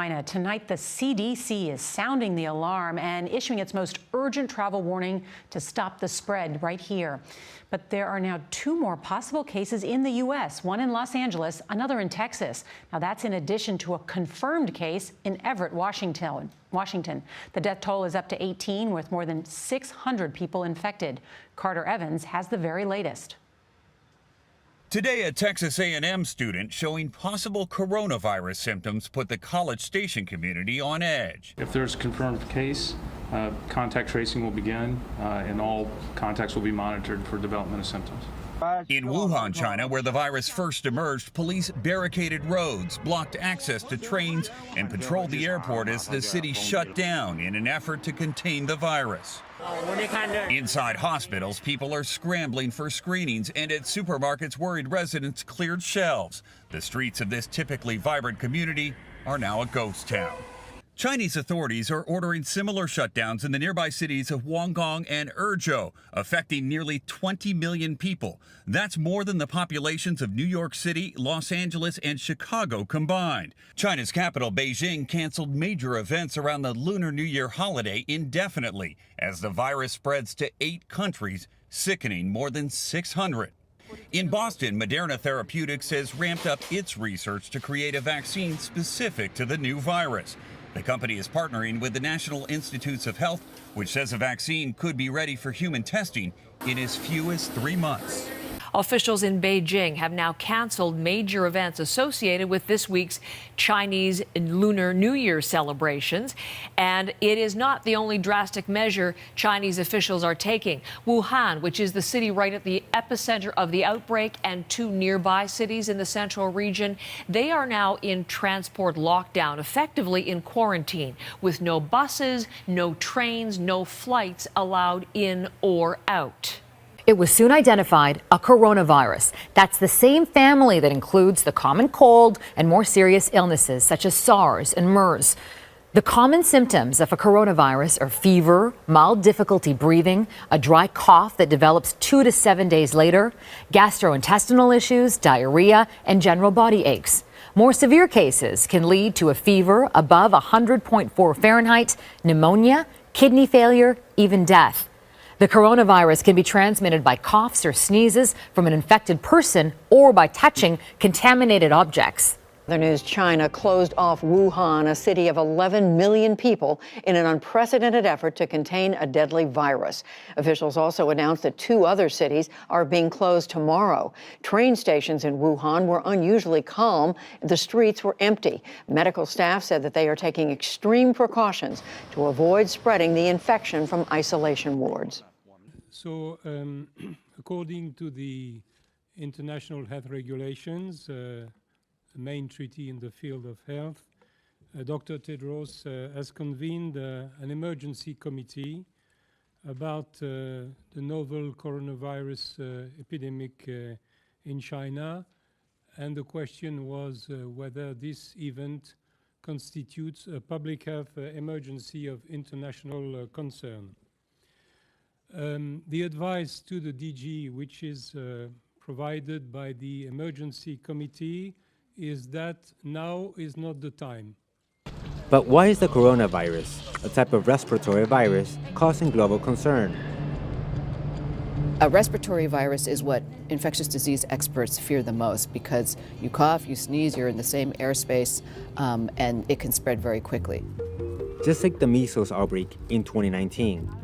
China. Tonight, the CDC is sounding the alarm and issuing its most urgent travel warning to stop the spread right here. But there are now 2 more possible cases in the U.S., one in Los Angeles, another in Texas. Now, that's in addition to a confirmed case in Everett, Washington. The death toll is up to 18, with more than 600 people infected. Carter Evans has the very latest. Today, a Texas A&M student showing possible coronavirus symptoms put the College Station community on edge. If there's a confirmed case, contact tracing will begin, and all contacts will be monitored for development of symptoms. In Wuhan, China, where the virus first emerged, police barricaded roads, blocked access to trains, and patrolled the airport as the city shut down in an effort to contain the virus. Inside hospitals, people are scrambling for screenings, and at supermarkets, worried residents cleared shelves. The streets of this typically vibrant community are now a ghost town. Chinese authorities are ordering similar shutdowns in the nearby cities of Guangdong and Ezhou, affecting nearly 20 million people. That's more than the populations of New York City, Los Angeles, and Chicago combined. China's capital, Beijing, canceled major events around the Lunar New Year holiday indefinitely as the virus spreads to 8 countries, sickening more than 600. In Boston, Moderna Therapeutics has ramped up its research to create a vaccine specific to the new virus. The company is partnering with the National Institutes of Health, which says a vaccine could be ready for human testing in as few as 3 months. Officials in Beijing have now canceled major events associated with this week's Chinese Lunar New Year celebrations. And it is not the only drastic measure Chinese officials are taking. Wuhan, which is the city right at the epicenter of the outbreak, and 2 nearby cities in the central region, they are now in transport lockdown, effectively in quarantine, with no buses, no trains, no flights allowed in or out. It was soon identified a coronavirus. That's the same family that includes the common cold and more serious illnesses such as SARS and MERS. The common symptoms of a coronavirus are fever, mild difficulty breathing, a dry cough that develops 2 to 7 days later, gastrointestinal issues, diarrhea, and general body aches. More severe cases can lead to a fever above 100.4 Fahrenheit, pneumonia, kidney failure, even death. The coronavirus can be transmitted by coughs or sneezes from an infected person or by touching contaminated objects. Other news, China closed off Wuhan, a city of 11 million people, in an unprecedented effort to contain a deadly virus. Officials also announced that 2 other cities are being closed tomorrow. Train stations in Wuhan were unusually calm. The streets were empty. Medical staff said that they are taking extreme precautions to avoid spreading the infection from isolation wards. So, according to the international health regulations, the main treaty in the field of health, Dr. Tedros has convened an emergency committee about the novel coronavirus epidemic in China. And the question was whether this event constitutes a public health emergency of international concern. The advice to the DG, which is provided by the emergency committee, is that now is not the time. But why is the coronavirus, a type of respiratory virus, causing global concern? A respiratory virus is what infectious disease experts fear the most because you cough, you sneeze, you're in the same airspace, and it can spread very quickly. Just like the measles outbreak in 2019.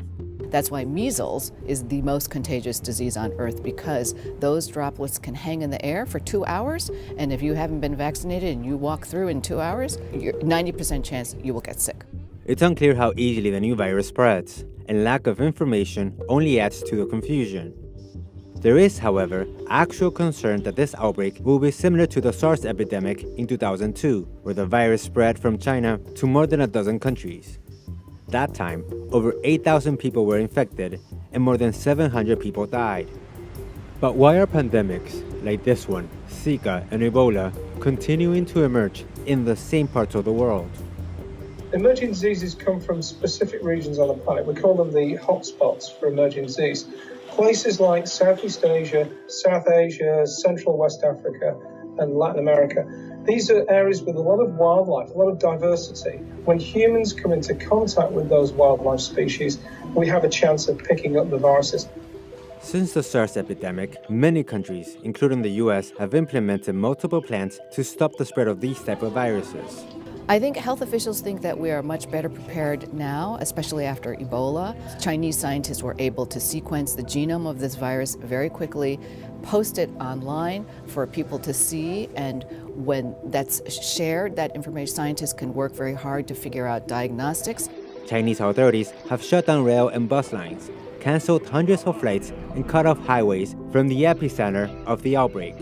That's why measles is the most contagious disease on Earth, because those droplets can hang in the air for 2 hours, and if you haven't been vaccinated and you walk through in 2 hours, you're 90% chance you will get sick. It's unclear how easily the new virus spreads, and lack of information only adds to the confusion. There is, however, actual concern that this outbreak will be similar to the SARS epidemic in 2002, where the virus spread from China to more than a dozen countries. That time, over 8,000 people were infected and more than 700 people died. But why are pandemics, like this one, Zika and Ebola, continuing to emerge in the same parts of the world? Emerging diseases come from specific regions on the planet. We call them the hotspots for emerging disease. Places like Southeast Asia, South Asia, Central West Africa, and Latin America These are areas with a lot of wildlife, a lot of diversity. When humans come into contact with those wildlife species, we have a chance of picking up the viruses. Since the SARS epidemic, many countries, including the US, have implemented multiple plans to stop the spread of these type of viruses. I think health officials think that we are much better prepared now, especially after Ebola. Chinese scientists were able to sequence the genome of this virus very quickly, post it online for people to see, and when that's shared, that information, scientists can work very hard to figure out diagnostics. Chinese authorities have shut down rail and bus lines, canceled hundreds of flights, and cut off highways from the epicenter of the outbreak.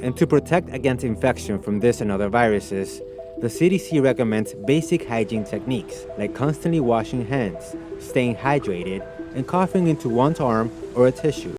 And to protect against infection from this and other viruses, the CDC recommends basic hygiene techniques like constantly washing hands, staying hydrated, and coughing into one's arm or a tissue.